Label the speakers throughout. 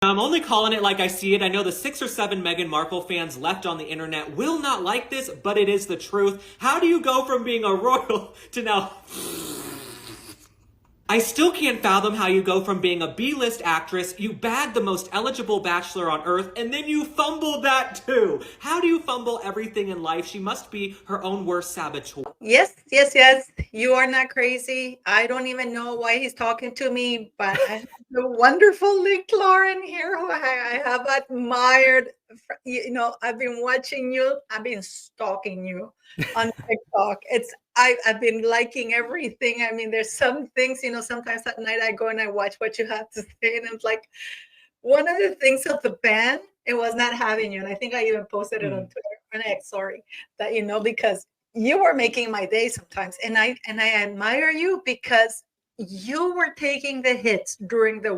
Speaker 1: I'm only calling it like I see it. I know the 6 or 7 Meghan Markle fans left on the internet will not like this, but it is the truth. How do you go from being a royal to now... I still can't fathom how you go from being a B-list actress, you bagged the most eligible bachelor on earth, and then you fumbled that too. How do you fumble everything in life? She must be her own worst saboteur.
Speaker 2: Yes, yes, yes. You are not crazy. I don't even know why he's talking to me, but I have the wonderful Lee Lauren here who I have admired. I've been watching you. I've been stalking you on TikTok. I've been liking everything. I mean, there's some things, sometimes at night I go and I watch what you have to say, and it's like one of the things of the ban, it was not having you. And I think I even posted it on Twitter, on X, sorry, that because you were making my day sometimes. And I admire you because you were taking the hits during the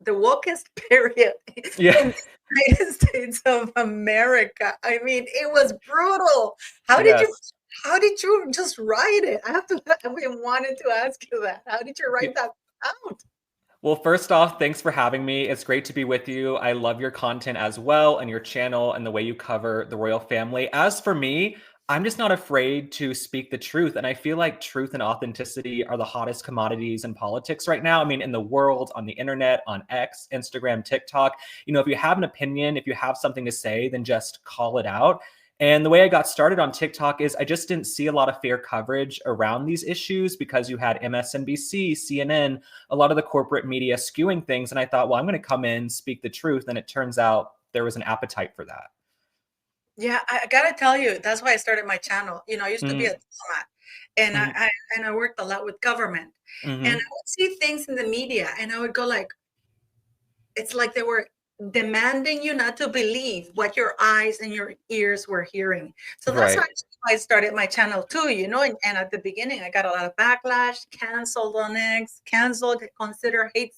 Speaker 2: wokest period
Speaker 1: Yeah.
Speaker 2: in the United States of America. I mean, it was brutal. How did you
Speaker 1: Yes.
Speaker 2: how did you just write it? I've been wanting to ask you that. How did you write that out?
Speaker 1: Well, first off, thanks for having me. It's great to be with you. I love your content as well and your channel and the way you cover the royal family. As for me, I'm just not afraid to speak the truth. And I feel like truth and authenticity are the hottest commodities in politics right now. I mean, in the world, on the internet, on X, Instagram, TikTok. If you have an opinion, if you have something to say, then just call it out. And the way I got started on TikTok is I just didn't see a lot of fair coverage around these issues because you had MSNBC, CNN, a lot of the corporate media skewing things. And I thought, well, I'm going to come in, speak the truth. And it turns out there was an appetite for that.
Speaker 2: Yeah, I gotta tell you, that's why I started my channel. I used to be a
Speaker 1: Mm-hmm.
Speaker 2: diplomat, and
Speaker 1: Mm-hmm.
Speaker 2: I worked a lot with government, and I
Speaker 1: Mm-hmm.
Speaker 2: would see things in the media, and I would go like, it's like they were demanding you not to believe what your eyes and your ears were hearing. So that's
Speaker 1: Right.
Speaker 2: why I started my channel too, and at the beginning I got a lot of backlash, canceled on X, canceled, consider hate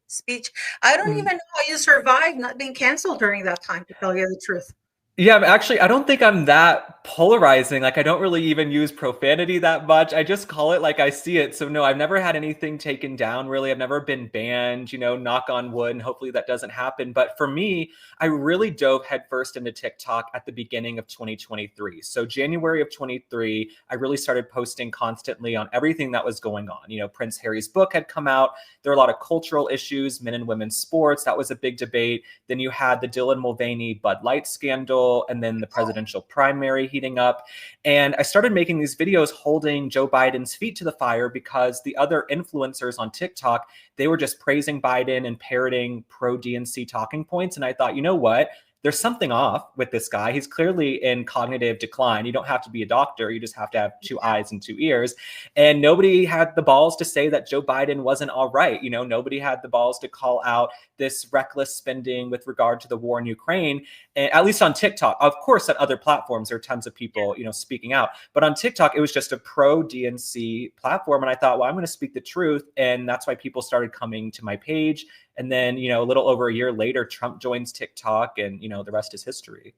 Speaker 2: speech. I don't even know how you survived not being canceled during that time, to tell you the truth.
Speaker 1: Yeah, actually, I don't think I'm that polarizing. Like, I don't really even use profanity that much. I just call it like I see it. So, no, I've never had anything taken down, really. I've never been banned, knock on wood, and hopefully that doesn't happen. But for me, I really dove headfirst into TikTok at the beginning of 2023. So, January of 23, I really started posting constantly on everything that was going on. Prince Harry's book had come out. There were a lot of cultural issues, men and women's sports. That was a big debate. Then you had the Dylan Mulvaney Bud Light scandal, and then the presidential primary heating up. And I started making these videos holding Joe Biden's feet to the fire because the other influencers on TikTok, they were just praising Biden and parroting pro-DNC talking points. And I thought, you know what? There's something off with this guy. He's clearly in cognitive decline. You don't have to be a doctor. You just have to have 2 eyes and 2 ears. And nobody had the balls to say that Joe Biden wasn't all right. Nobody had the balls to call out this reckless spending with regard to the war in Ukraine, and at least on TikTok. Of course, on other platforms, there are tons of people, speaking out. But on TikTok, it was just a pro-DNC platform. And I thought, well, I'm going to speak the truth. And that's why people started coming to my page. And then, a little over a year later, Trump joins TikTok, and, the rest is history.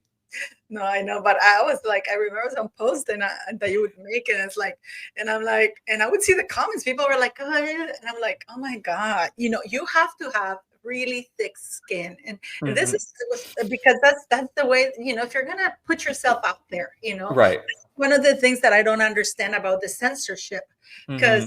Speaker 2: No, I know, but I was like, I remember some post that you would make, and it's like, and I'm like, and I would see the comments. People were like, oh, yeah. And I'm like, oh my God, you have to have really thick skin, and this
Speaker 1: Mm-hmm.
Speaker 2: is because that's the way, if you're gonna put yourself out there,
Speaker 1: Right.
Speaker 2: one of the things that I don't understand about the censorship, because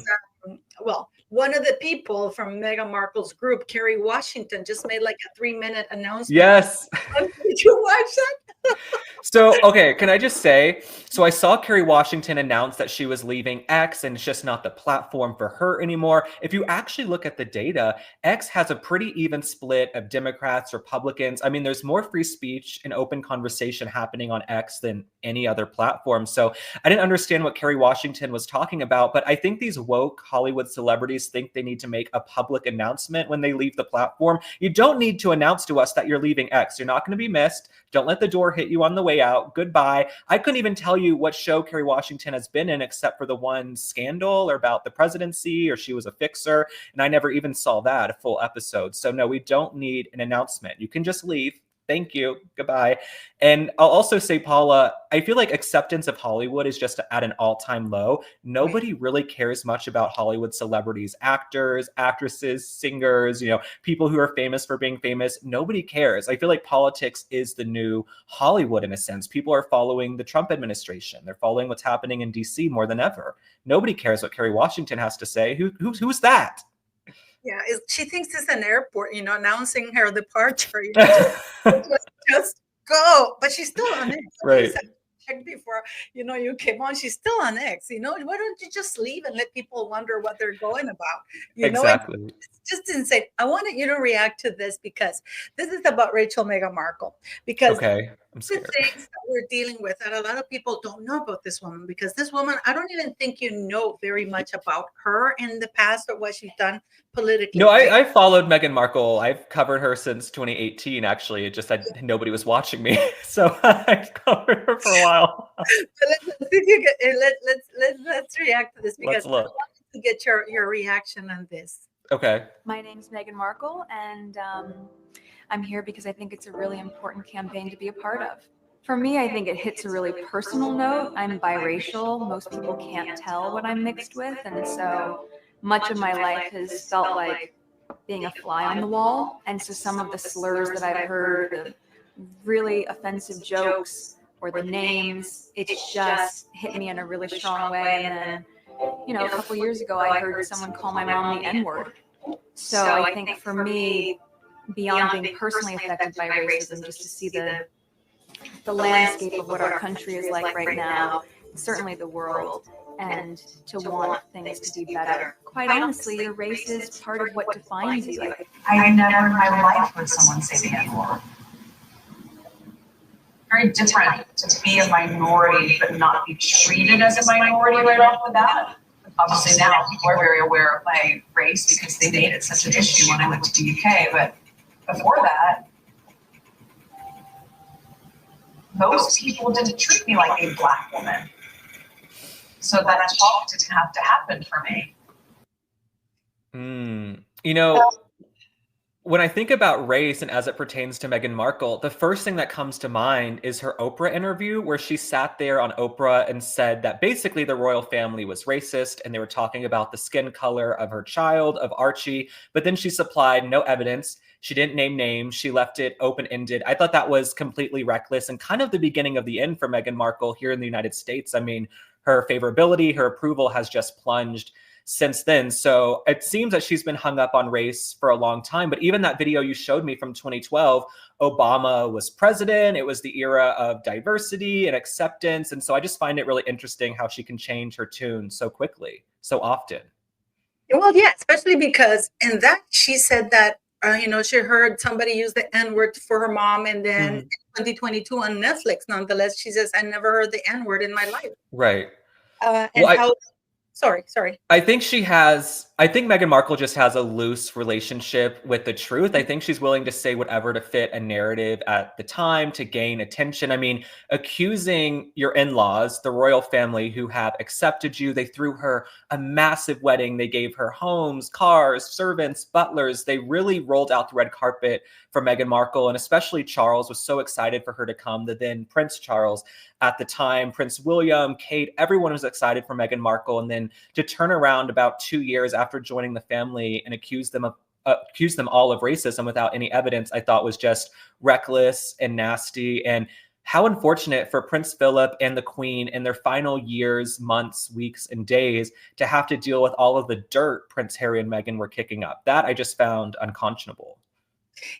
Speaker 1: Mm-hmm.
Speaker 2: well, one of the people from Meghan Markle's group, Kerry Washington, just made like a 3-minute announcement.
Speaker 1: Yes.
Speaker 2: Did you watch that?
Speaker 1: So, okay, can I just say, so I saw Kerry Washington announce that she was leaving X and it's just not the platform for her anymore. If you actually look at the data, X has a pretty even split of Democrats, Republicans. I mean, there's more free speech and open conversation happening on X than any other platform. So I didn't understand what Kerry Washington was talking about, but I think these woke Hollywood celebrities think they need to make a public announcement when they leave the platform. You don't need to announce to us that you're leaving X. You're not going to be missed. Don't let the door hit you on the way out. Goodbye. I couldn't even tell you what show Kerry Washington has been in except for the one scandal or about the presidency, or she was a fixer. And I never even saw that, a full episode. So no, we don't need an announcement. You can just leave. Thank you. Goodbye. And I'll also say, Paula, I feel like acceptance of Hollywood is just at an all-time low.
Speaker 2: Right.
Speaker 1: Nobody really cares much about Hollywood celebrities, actors, actresses, singers, people who are famous for being famous. Nobody cares. I feel like politics is the new Hollywood in a sense. People are following the Trump administration. They're following what's happening in DC more than ever. Nobody cares what Kerry Washington has to say. Who's that?
Speaker 2: Yeah, she thinks it's an airport, announcing her departure, just go. But she's still on X. At
Speaker 1: Right.
Speaker 2: least I checked before, you came on. She's still on X. Why don't you just leave and let people wonder what they're going about?
Speaker 1: Exactly.
Speaker 2: It's just insane. I wanted you to react to this because this is about Rachel Meghan Markle. Because
Speaker 1: Okay. I'm
Speaker 2: the
Speaker 1: scared.
Speaker 2: things that we're dealing with that a lot of people don't know about this woman, because this woman, I don't even think you know very much about her in the past or what she's done politically,
Speaker 1: No,
Speaker 2: right?
Speaker 1: I followed Meghan Markle. I've covered her since 2018, actually. It just that nobody was watching me. So I've covered her for a while.
Speaker 2: So let's see if you get let's react to this because
Speaker 1: Let's
Speaker 2: I
Speaker 1: look.
Speaker 2: wanted to get your reaction on this.
Speaker 1: Okay.
Speaker 3: My name's Meghan Markle, and I'm here because I think it's a really important campaign to be a part of. For me, I think it hits a really personal note. I'm biracial. Most people can't tell what I'm mixed with, and so much of my life has felt like being a fly on the wall. And so some of the slurs that I've heard, the really offensive jokes or the names, it's just hit me in a really strong way. And then, a couple years ago, I heard someone call my mom the N-word. So I think for me, beyond being personally affected by racism, just to see the landscape of what our country is like right now, certainly the world, and to want things to be better. Quite honestly, your race is part of what defines you.
Speaker 4: I never in my life heard someone say the N-word. Very different to be a minority but not be treated as a minority right off the bat. Obviously now people are very aware of my race because they made it such an issue when I went to the UK, but before that, most people didn't treat me like a Black woman. So that talk didn't have to happen for me.
Speaker 1: When I think about race and as it pertains to Meghan Markle, the first thing that comes to mind is her Oprah interview where she sat there on Oprah and said that basically the royal family was racist and they were talking about the skin color of her child, of Archie, but then she supplied no evidence. She didn't name names. She left it open-ended. I thought that was completely reckless and kind of the beginning of the end for Meghan Markle here in the United States. I mean, her favorability, her approval has just plunged since then. So it seems that she's been hung up on race for a long time. But even that video you showed me from 2012, Obama was president. It was the era of diversity and acceptance. And so I just find it really interesting how she can change her tune so quickly, so often.
Speaker 2: Well, yeah, especially because in that she said that, she heard somebody use the N-word for her mom. And then in 2022 on Netflix, nonetheless, she says, I never heard the N-word in my life.
Speaker 1: Right.
Speaker 2: Sorry.
Speaker 1: I think Meghan Markle just has a loose relationship with the truth. I think she's willing to say whatever to fit a narrative at the time to gain attention. I mean, accusing your in-laws, the royal family who have accepted you, they threw her a massive wedding. They gave her homes, cars, servants, butlers. They really rolled out the red carpet for Meghan Markle. And especially Charles was so excited for her to come. The then Prince Charles at the time, Prince William, Kate, everyone was excited for Meghan Markle. And then to turn around about 2 years after joining the family and accuse them all of racism without any evidence, I thought was just reckless and nasty. And how unfortunate for Prince Philip and the Queen in their final years, months, weeks, and days to have to deal with all of the dirt Prince Harry and Meghan were kicking up. That I just found unconscionable.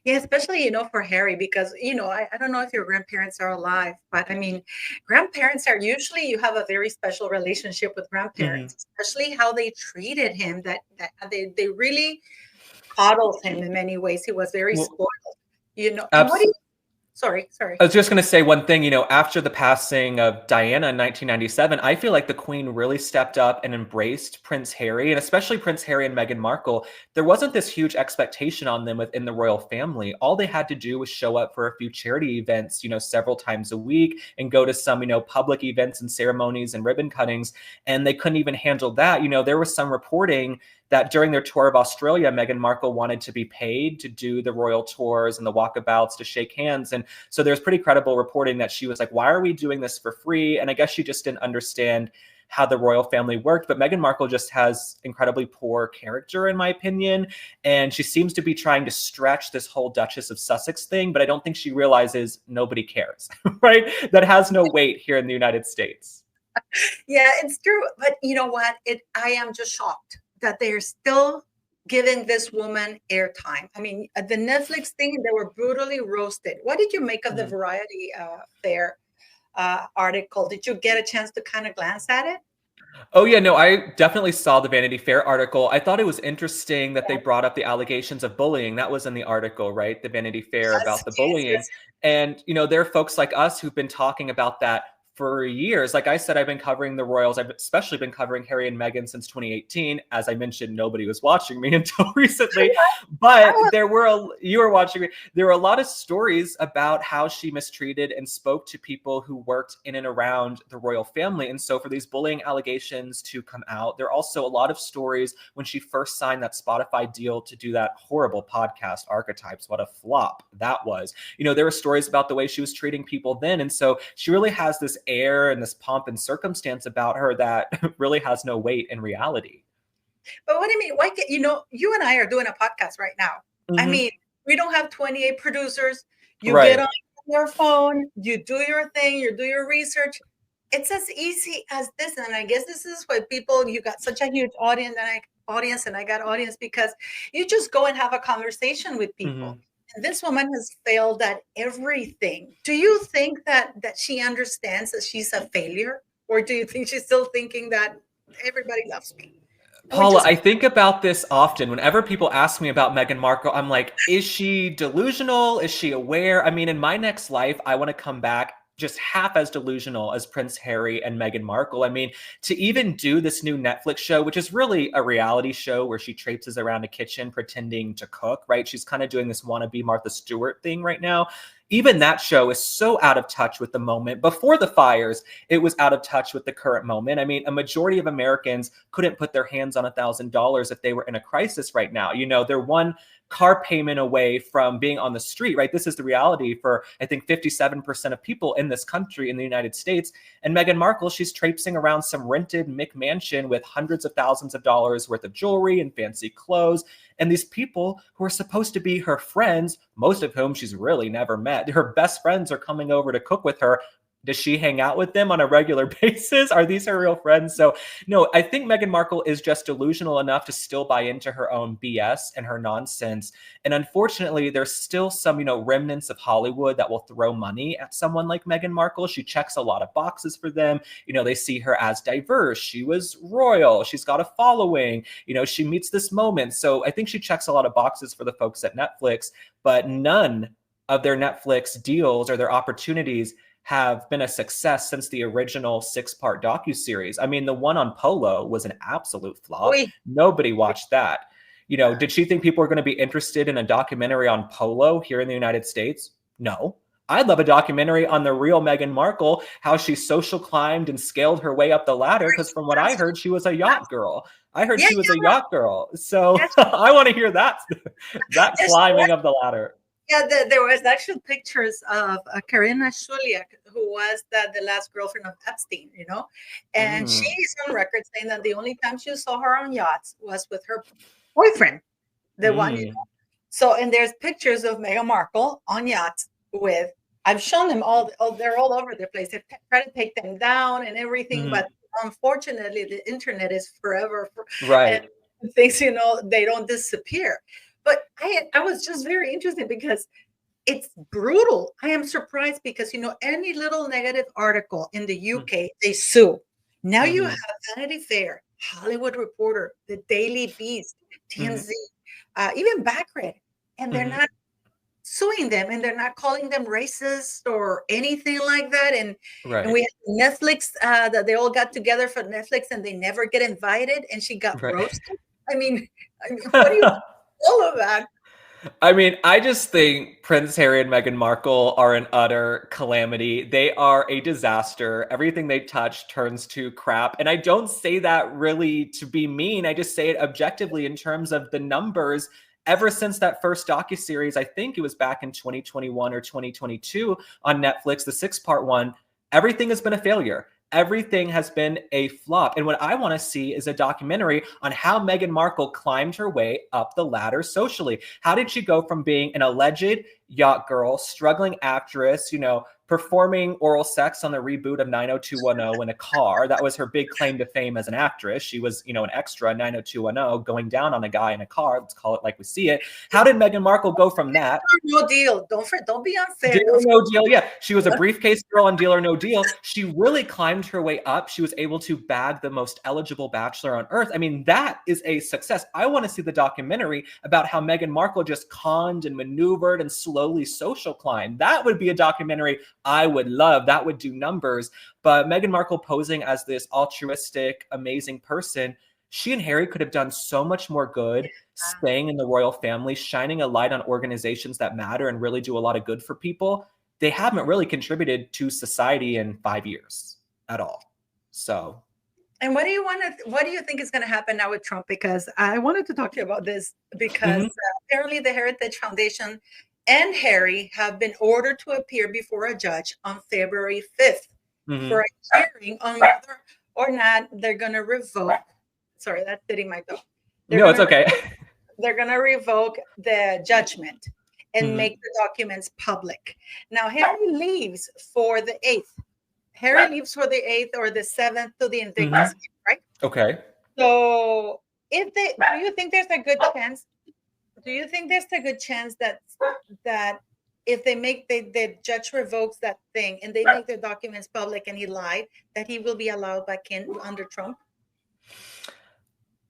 Speaker 2: Yeah, especially, for Harry, because, I don't know if your grandparents are alive, but I mean, grandparents are usually, you have a very special relationship with grandparents, especially how they treated him, that they really coddled him in many ways. He was very spoiled, And what do you, sorry.
Speaker 1: I was just going to say one thing, after the passing of Diana in 1997, I feel like the Queen really stepped up and embraced Prince Harry, and especially Prince Harry and Meghan Markle. There wasn't this huge expectation on them within the royal family. All they had to do was show up for a few charity events, several times a week and go to some, public events and ceremonies and ribbon cuttings. And they couldn't even handle that. There was some reporting that during their tour of Australia, Meghan Markle wanted to be paid to do the royal tours and the walkabouts to shake hands. And so there's pretty credible reporting that she was like, why are we doing this for free? And I guess she just didn't understand how the royal family worked. But Meghan Markle just has incredibly poor character, in my opinion. And she seems to be trying to stretch this whole Duchess of Sussex thing, but I don't think she realizes nobody cares, right? That has no weight here in the United States.
Speaker 2: Yeah, it's true. But you know what? I am just shocked that they're still giving this woman airtime. I mean, the Netflix thing, they were brutally roasted. What did you make of the Variety Fair article? Did you get a chance to kind of glance at it?
Speaker 1: Oh, yeah, no, I definitely saw the Vanity Fair article. I thought it was interesting that they brought up the allegations of bullying. That was in the article, right? The Vanity Fair about the bullying.
Speaker 2: Yes.
Speaker 1: And, there are folks like us who've been talking about that for years. Like I said, I've been covering the royals. I've especially been covering Harry and Meghan since 2018. As I mentioned, nobody was watching me until recently, but you were watching me. There were a lot of stories about how she mistreated and spoke to people who worked in and around the royal family. And so for these bullying allegations to come out, there are also a lot of stories when she first signed that Spotify deal to do that horrible podcast, Archetypes. What a flop that was. There were stories about the way she was treating people then. And so she really has this air and this pomp and circumstance about her that really has no weight in reality.
Speaker 2: But what do you mean? Why can't, you and I are doing a podcast right now. I mean, we don't have 28 producers. You get on your phone, you do your thing, you do your research. It's as easy as this. And I guess this is why you got such a huge audience, and I got audience because you just go and have a conversation with people. And this woman has failed at everything. Do you think that she understands that she's a failure? Or do you think she's still thinking that everybody loves me?
Speaker 1: Paula, I think about this often. Whenever people ask me about Meghan Markle, I'm like, is she delusional? Is she aware? I mean, in my next life, I want to come back just half as delusional as Prince Harry and Meghan Markle. I mean, to even do this new Netflix show, which is really a reality show where she traipses around a kitchen pretending to cook, right? She's kind of doing this wannabe Martha Stewart thing right now. Even that show is so out of touch with the moment. Before the fires, it was out of touch with the current moment. I mean, a majority of Americans couldn't put their hands on $1,000 if they were in a crisis right now. They're one car payment away from being on the street, right? This is the reality for, I think, 57% of people in this country, in the United States. And Meghan Markle, she's traipsing around some rented McMansion with hundreds of thousands of dollars worth of jewelry and fancy clothes. And these people who are supposed to be her friends, most of whom she's really never met, her best friends are coming over to cook with her. Does she hang out with them on a regular basis? Are these her real friends? So no, I think Meghan Markle is just delusional enough to still buy into her own BS and her nonsense. And unfortunately, there's still some, remnants of Hollywood that will throw money at someone like Meghan Markle. She checks a lot of boxes for them. They see her as diverse. She was royal. She's got a following. She meets this moment. So I think she checks a lot of boxes for the folks at Netflix, but none of their Netflix deals or their opportunities have been a success since the original 6-part docuseries. I mean, the one on Polo was an absolute flop. Nobody watched that. Did she think people were going to be interested in a documentary on Polo here in the United States? No. I'd love a documentary on the real Meghan Markle, how she social climbed and scaled her way up the ladder, because from what I heard, she was a yacht girl. I heard she was a yacht girl. So I want to hear that climbing of the ladder.
Speaker 2: Yeah, there was actual pictures of Karina Shuliak, who was the last girlfriend of Epstein, and she's on record saying that the only time she saw her on yachts was with her boyfriend, the one. So, and there's pictures of Meghan Markle on yachts with, I've shown them all, they're all over the place. They try to take them down and everything, but unfortunately, the internet is forever.
Speaker 1: Right.
Speaker 2: And things, they don't disappear. But I was just very interested because it's brutal. I am surprised because, any little negative article in the UK, they sue. Now you have Vanity Fair, Hollywood Reporter, The Daily Beast, TMZ, even Backrate, and they're not suing them, and they're not calling them racist or anything like that. And we have Netflix, that they all got together for Netflix, and they never get invited, and she got roasted. I mean, what do you... all of that.
Speaker 1: I mean, I just think Prince Harry and Meghan Markle are an utter calamity. They are a disaster. Everything they touch turns to crap. And I don't say that really to be mean. I just say it objectively in terms of the numbers. Ever since that first docuseries, I think it was back in 2021 or 2022 on Netflix, the 6-part one, everything has been a failure. Everything has been a flop. And what I want to see is a documentary on how Meghan Markle climbed her way up the ladder socially. How did she go from being an alleged yacht girl, struggling actress, performing oral sex on the reboot of 90210 in a car? That was her big claim to fame as an actress. She was, an extra in 90210 going down on a guy in a car. Let's call it like we see it. How did Meghan Markle go from that?
Speaker 2: No Deal. Don't be unfair.
Speaker 1: Deal or No Deal. Yeah, she was a briefcase girl on Deal or No Deal. She really climbed her way up. She was able to bag the most eligible bachelor on earth. I mean, that is a success. I want to see the documentary about how Meghan Markle just conned and maneuvered and slowly social climbed. That would be a documentary I would love. That would do numbers. But Meghan Markle posing as this altruistic, amazing person, she and Harry could have done so much more good staying in the royal family, shining a light on organizations that matter and really do a lot of good for people. They haven't really contributed to society in 5 years at all. So.
Speaker 2: And what do you think is going to happen now with Trump? Because I wanted to talk to you about this because apparently the Heritage Foundation and Harry have been ordered to appear before a judge on February 5th for a hearing on whether or not they're going to revoke. Sorry, that's hitting my dog.
Speaker 1: No, it's okay.
Speaker 2: They're going to revoke the judgment and make the documents public. Now, Harry leaves for the 8th. Harry leaves for the 8th or the 7th to the Invictus, right?
Speaker 1: Okay.
Speaker 2: So, do you think there's a good chance? Do you think there's a good chance that if they make the judge revokes that thing and they make the documents public and he lied, that he will be allowed back in under Trump?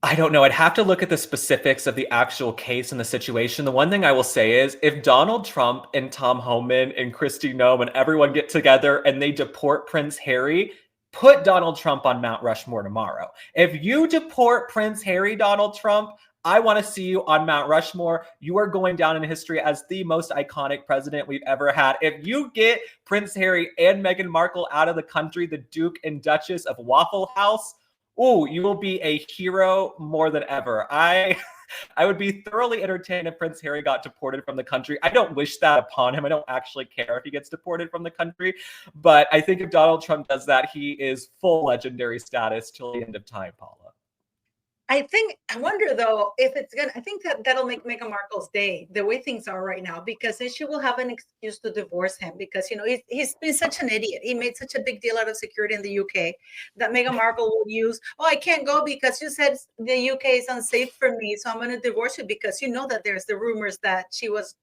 Speaker 1: I don't know. I'd have to look at the specifics of the actual case and the situation. The one thing I will say is if Donald Trump and Tom Homan and Kristi Noem and everyone get together and they deport Prince Harry, put Donald Trump on Mount Rushmore tomorrow. If you deport Prince Harry, Donald Trump, I want to see you on Mount Rushmore. You are going down in history as the most iconic president we've ever had. If you get Prince Harry and Meghan Markle out of the country, the Duke and Duchess of Waffle House, you will be a hero more than ever. I would be thoroughly entertained if Prince Harry got deported from the country. I don't wish that upon him. I don't actually care if he gets deported from the country. But I think if Donald Trump does that, he is full legendary status till the end of time, Paula.
Speaker 2: I wonder though, if it's I think that'll make Meghan Markle's day, the way things are right now, because then she will have an excuse to divorce him because, he's been such an idiot. He made such a big deal out of security in the UK that Meghan Markle will use, I can't go because you said the UK is unsafe for me. So I'm going to divorce you because that there's the rumors that she was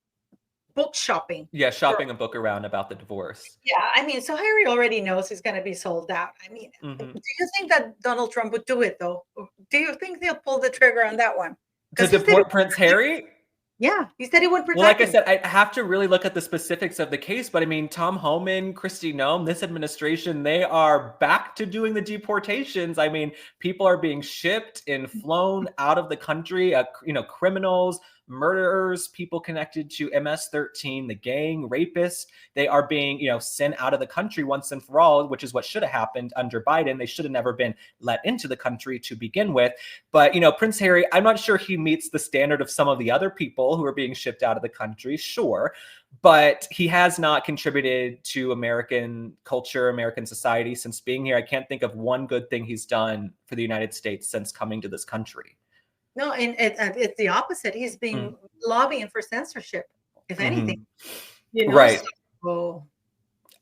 Speaker 2: book shopping.
Speaker 1: Yeah, shopping a book around about the divorce.
Speaker 2: Yeah, I mean, so Harry already knows he's going to be sold out. I mean, do you think that Donald Trump would do it, though? Do you think he'll pull the trigger on that one?
Speaker 1: To deport Prince Harry?
Speaker 2: Yeah, he said he would protect
Speaker 1: Well, like
Speaker 2: him.
Speaker 1: I said, I have to really look at the specifics of the case. But I mean, Tom Homan, Kristi Noem, this administration, they are back to doing the deportations. I mean, people are being shipped and flown out of the country, criminals, murderers, people connected to MS-13, the gang, rapists. They are being, sent out of the country once and for all, which is what should have happened under Biden. They should have never been let into the country to begin with. But, Prince Harry, I'm not sure he meets the standard of some of the other people who are being shipped out of the country, sure. But he has not contributed to American culture, American society since being here. I can't think of one good thing he's done for the United States since coming to this country.
Speaker 2: No, and it's the opposite. He's been lobbying for censorship, if anything.
Speaker 1: Right.
Speaker 2: So,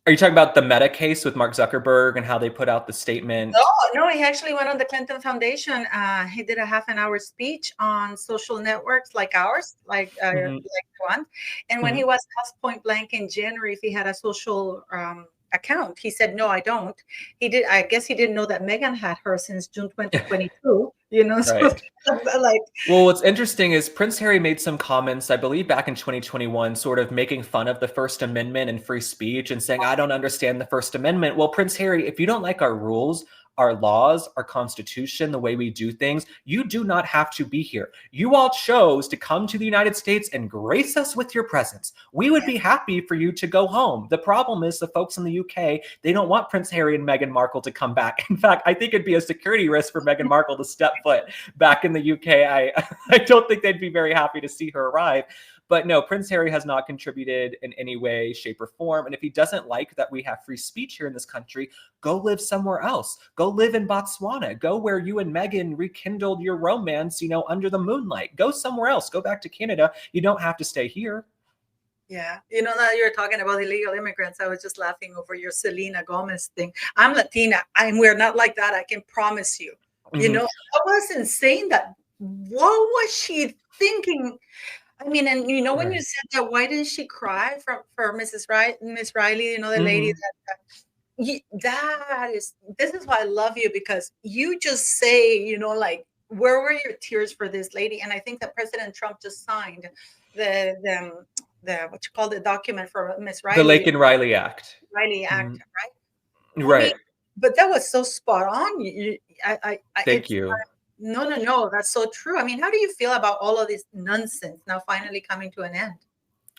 Speaker 1: are you talking about the Meta case with Mark Zuckerberg and how they put out the statement?
Speaker 2: No, he actually went on the Clinton Foundation. He did a half-an-hour speech on social networks like ours, like one. And when he was asked point blank in January if he had a social account, he said, "No, I don't." I guess he didn't know that Meghan had her since June 2022.
Speaker 1: Right.
Speaker 2: So,
Speaker 1: well, what's interesting is Prince Harry made some comments, I believe back in 2021, sort of making fun of the First Amendment and free speech and saying, I don't understand the First Amendment. Well, Prince Harry, if you don't like our rules, our laws, our constitution, the way we do things. You do not have to be here. You all chose to come to the United States and grace us with your presence. We would be happy for you to go home. The problem is the folks in the UK, they don't want Prince Harry and Meghan Markle to come back. In fact, I think it'd be a security risk for Meghan Markle to step foot back in the UK. I don't think they'd be very happy to see her arrive. But no, Prince Harry has not contributed in any way, shape, or form. And if he doesn't like that we have free speech here in this country, go live somewhere else. Go live in Botswana. Go where you and Meghan rekindled your romance, under the moonlight. Go somewhere else. Go back to Canada. You don't have to stay here.
Speaker 2: Yeah. Now you're talking about illegal immigrants. I was just laughing over your Selena Gomez thing. I'm Latina, and we're not like that. I can promise you.
Speaker 1: Mm-hmm.
Speaker 2: I was insane that, what was she thinking? I mean, and when you said that, why didn't she cry for Miss Riley, the lady this is why I love you, because you just say, like, where were your tears for this lady? And I think that President Trump just signed the what you call the document for Miss Riley.
Speaker 1: The Laken Riley Act.
Speaker 2: Riley Act, right?
Speaker 1: Right.
Speaker 2: I mean, but that was so spot on.
Speaker 1: Thank you.
Speaker 2: No, that's so true. I mean, how do you feel about all of this nonsense now finally coming to an end?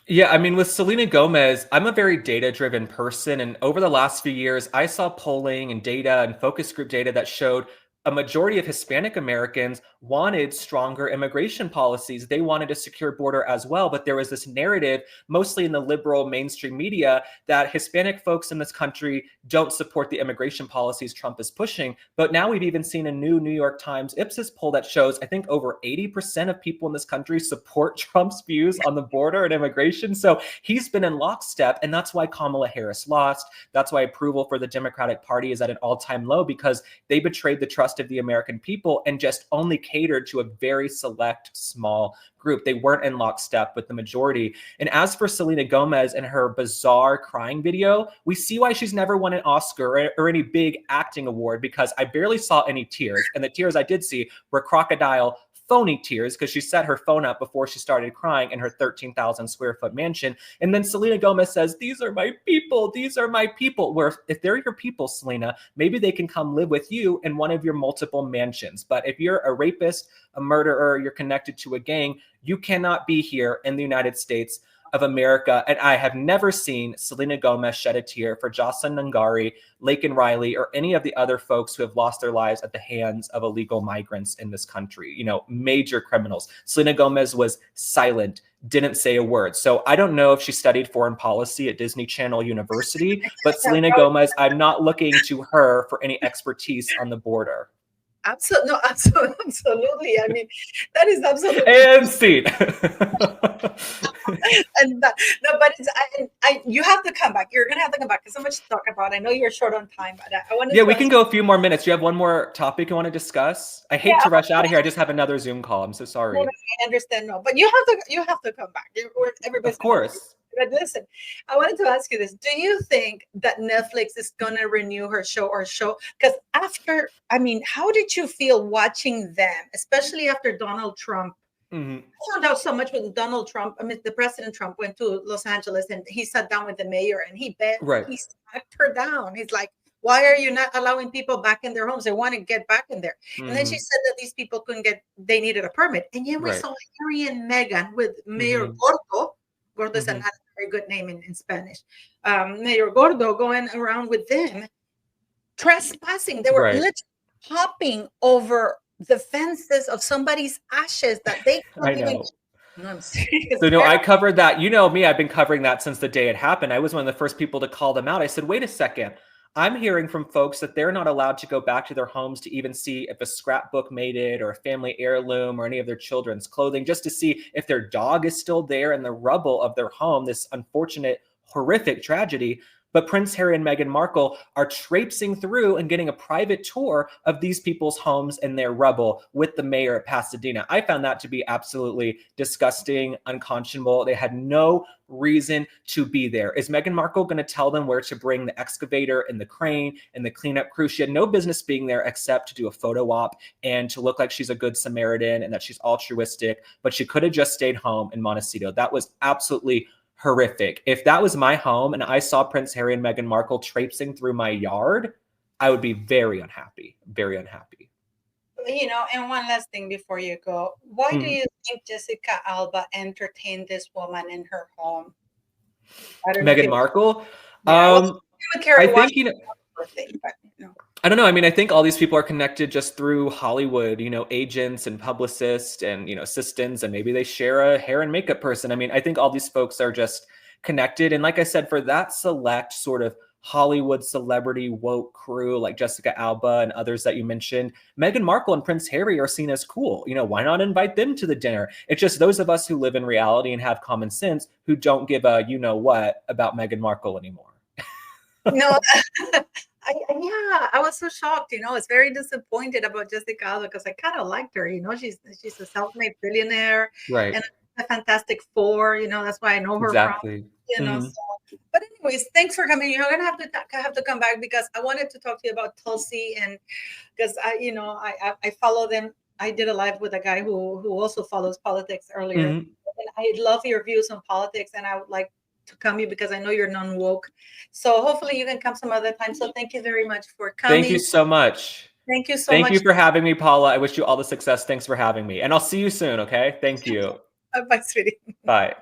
Speaker 1: Yeah, I mean, with Selena Gomez, I'm a very data-driven person. And over the last few years, I saw polling and data and focus group data that showed a majority of Hispanic Americans wanted stronger immigration policies. They wanted a secure border as well. But there was this narrative, mostly in the liberal mainstream media, that Hispanic folks in this country don't support the immigration policies Trump is pushing. But now we've even seen a new New York Times Ipsos poll that shows, I think, over 80% of people in this country support Trump's views on the border and immigration. So he's been in lockstep. And that's why Kamala Harris lost. That's why approval for the Democratic Party is at an all-time low, because they betrayed the trust of the American people and just only catered to a very select small group. They weren't in lockstep with the majority. And as for Selena Gomez and her bizarre crying video, we see why she's never won an Oscar or any big acting award, because I barely saw any tears. And the tears I did see were crocodile phony tears, because she set her phone up before she started crying in her 13,000 square foot mansion. And then Selena Gomez says, "These are my people. These are my people." Where if they're your people, Selena, maybe they can come live with you in one of your multiple mansions. But if you're a rapist, a murderer, you're connected to a gang, you cannot be here in the United States of America. And I have never seen Selena Gomez shed a tear for Jocelyn Nungari, Laken Riley, or any of the other folks who have lost their lives at the hands of illegal migrants in this country, major criminals. Selena Gomez was silent, didn't say a word. So I don't know if she studied foreign policy at Disney Channel University, but Selena Gomez, I'm not looking to her for any expertise on the border.
Speaker 2: Absolutely. I mean, that is absolutely.
Speaker 1: And scene.
Speaker 2: But you have to come back. You're gonna have to come back because so much to talk about. I know you're short on time, but I want to.
Speaker 1: Yeah, we can go a few more minutes. Do you have one more topic you want to discuss? I hate to rush out of here. I just have another Zoom call. I'm so sorry.
Speaker 2: No, I understand. No, but you have to come back. Everybody's
Speaker 1: of course.
Speaker 2: But listen, I wanted to ask you this. Do you think that Netflix is going to renew her show? Because how did you feel watching them, especially after Donald Trump? Mm-hmm. I found out so much with Donald Trump. The President Trump went to Los Angeles and he sat down with the mayor and he smacked her down. He's like, "Why are you not allowing people back in their homes? They want to get back in there." Mm-hmm. And then she said that these people they needed a permit. And yet we saw Harry and Meghan with Mayor Gordo. Gordo is not a very good name in Spanish. Mayor Gordo going around with them trespassing. They were literally hopping over the fences of somebody's ashes that they couldn't even. No, I'm serious.
Speaker 1: So I covered that. You know me, I've been covering that since the day it happened. I was one of the first people to call them out. I said, wait a second. I'm hearing from folks that they're not allowed to go back to their homes to even see if a scrapbook made it or a family heirloom or any of their children's clothing, just to see if their dog is still there in the rubble of their home, this unfortunate, horrific tragedy. But Prince Harry and Meghan Markle are traipsing through and getting a private tour of these people's homes and their rubble with the mayor at Pasadena. I found that to be absolutely disgusting, unconscionable. They had no reason to be there. Is Meghan Markle going to tell them where to bring the excavator and the crane and the cleanup crew? She had no business being there except to do a photo op and to look like she's a good Samaritan and that she's altruistic, but she could have just stayed home in Montecito. That was absolutely horrific. If that was my home and I saw Prince Harry and Meghan Markle traipsing through my yard, I would be very unhappy, very unhappy.
Speaker 2: You know, and one last thing before you go. Why do
Speaker 1: Mhm.
Speaker 2: you think Jessica Alba entertained this woman in her home? I don't know if
Speaker 1: Meghan
Speaker 2: you,
Speaker 1: Markle.
Speaker 2: yeah, well,
Speaker 1: Um,
Speaker 2: with
Speaker 1: I
Speaker 2: Carrie
Speaker 1: think,
Speaker 2: Washington's birthday, but
Speaker 1: I don't know. I mean, I think all these people are connected just through Hollywood, agents and publicists and, assistants, and maybe they share a hair and makeup person. I mean, I think all these folks are just connected. And like I said, for that select sort of Hollywood celebrity woke crew like Jessica Alba and others that you mentioned, Meghan Markle and Prince Harry are seen as cool. Why not invite them to the dinner? It's just those of us who live in reality and have common sense who don't give a what about Meghan Markle anymore.
Speaker 2: no, yeah, I was so shocked. I was very disappointed about Jessica Alba because I kind of liked her. She's a self-made billionaire
Speaker 1: Right.
Speaker 2: and a Fantastic Four. That's why I know her from.
Speaker 1: Exactly.
Speaker 2: But anyways, thanks for coming. You're gonna have to come back because I wanted to talk to you about Tulsi, and because I follow them. I did a live with a guy who also follows politics earlier,
Speaker 1: Mhm.
Speaker 2: and I love your views on politics, and I would like to come you because I know you're non-woke. So hopefully you can come some other time. So thank you very much for coming.
Speaker 1: Thank you so much.
Speaker 2: Thank you so
Speaker 1: Thank
Speaker 2: much.
Speaker 1: you for having me, Paula. I wish you all the success. Thanks for having me. And I'll see you soon, okay? Thank you.
Speaker 2: Bye, sweetie.
Speaker 1: Bye.